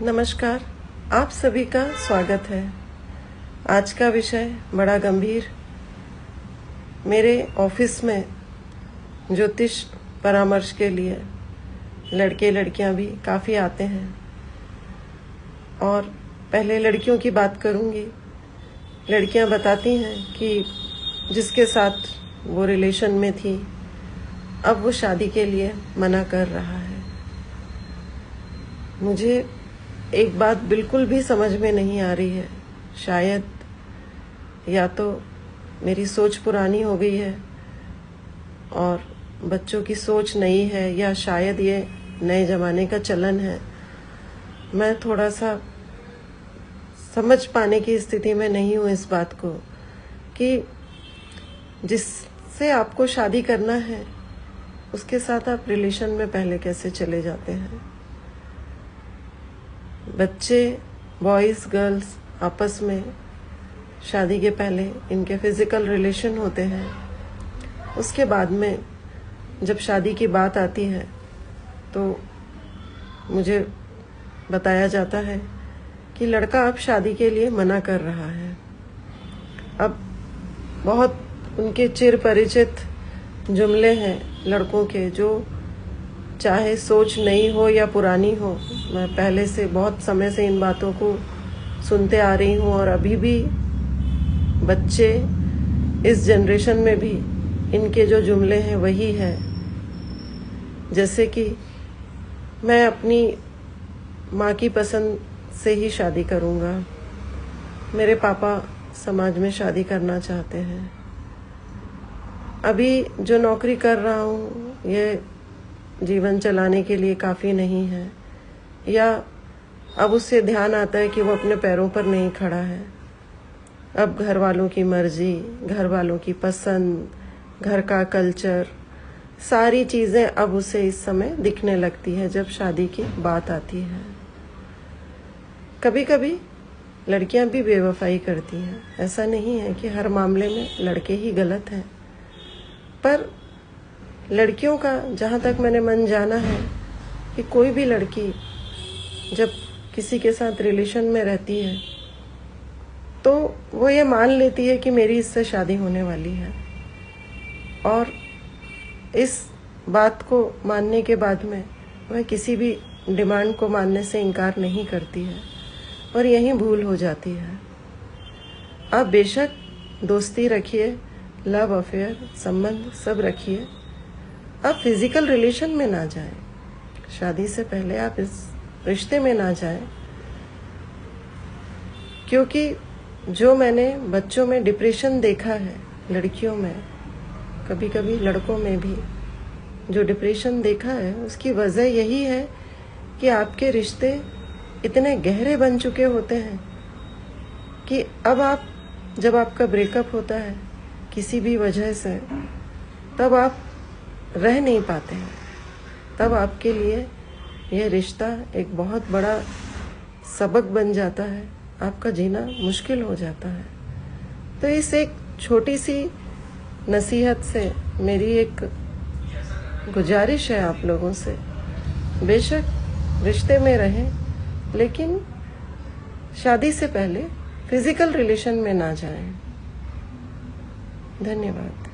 नमस्कार, आप सभी का स्वागत है। आज का विषय बड़ा गंभीर। मेरे ऑफिस में ज्योतिष परामर्श के लिए लड़के लड़कियां भी काफ़ी आते हैं और पहले लड़कियों की बात करूंगी। लड़कियां बताती हैं कि जिसके साथ वो रिलेशन में थी अब वो शादी के लिए मना कर रहा है। मुझे एक बात बिल्कुल भी समझ में नहीं आ रही है। शायद या तो मेरी सोच पुरानी हो गई है और बच्चों की सोच नई है, या शायद ये नए ज़माने का चलन है। मैं थोड़ा सा समझ पाने की स्थिति में नहीं हूँ इस बात को कि जिससे आपको शादी करना है उसके साथ आप रिलेशन में पहले कैसे चले जाते हैं। बच्चे, बॉयज़ गर्ल्स आपस में शादी के पहले इनके फिज़िकल रिलेशन होते हैं। उसके बाद में जब शादी की बात आती है तो मुझे बताया जाता है कि लड़का अब शादी के लिए मना कर रहा है। अब बहुत उनके चिर परिचित जुमले हैं लड़कों के, जो चाहे सोच नई हो या पुरानी हो, मैं पहले से बहुत समय से इन बातों को सुनते आ रही हूँ और अभी भी बच्चे इस जनरेशन में भी इनके जो जुमले हैं वही है। जैसे कि मैं अपनी माँ की पसंद से ही शादी करूँगा, मेरे पापा समाज में शादी करना चाहते हैं, अभी जो नौकरी कर रहा हूँ ये जीवन चलाने के लिए काफ़ी नहीं है, या अब उससे ध्यान आता है कि वो अपने पैरों पर नहीं खड़ा है। अब घर वालों की मर्जी, घर वालों की पसंद, घर का कल्चर, सारी चीज़ें अब उसे इस समय दिखने लगती है जब शादी की बात आती है। कभी कभी लड़कियां भी बेवफाई करती हैं। ऐसा नहीं है कि हर मामले में लड़के ही गलत हैं, पर लड़कियों का जहाँ तक मैंने मन जाना है कि कोई भी लड़की जब किसी के साथ रिलेशन में रहती है तो वो ये मान लेती है कि मेरी इससे शादी होने वाली है, और इस बात को मानने के बाद में वह किसी भी डिमांड को मानने से इनकार नहीं करती है और यही भूल हो जाती है। आप बेशक दोस्ती रखिए, लव अफेयर, संबंध सब रखिए, आप फिजिकल रिलेशन में ना जाएं। शादी से पहले आप इस रिश्ते में ना जाएं, क्योंकि जो मैंने बच्चों में डिप्रेशन देखा है, लड़कियों में, कभी कभी लड़कों में भी जो डिप्रेशन देखा है, उसकी वजह यही है कि आपके रिश्ते इतने गहरे बन चुके होते हैं कि अब आप जब आपका ब्रेकअप होता है किसी भी वजह से, तब आप रह नहीं पाते हैं। तब आपके लिए यह रिश्ता एक बहुत बड़ा सबक बन जाता है, आपका जीना मुश्किल हो जाता है। तो इस एक छोटी सी नसीहत से मेरी एक गुजारिश है आप लोगों से, बेशक रिश्ते में रहें लेकिन शादी से पहले फिजिकल रिलेशन में ना जाएं। धन्यवाद।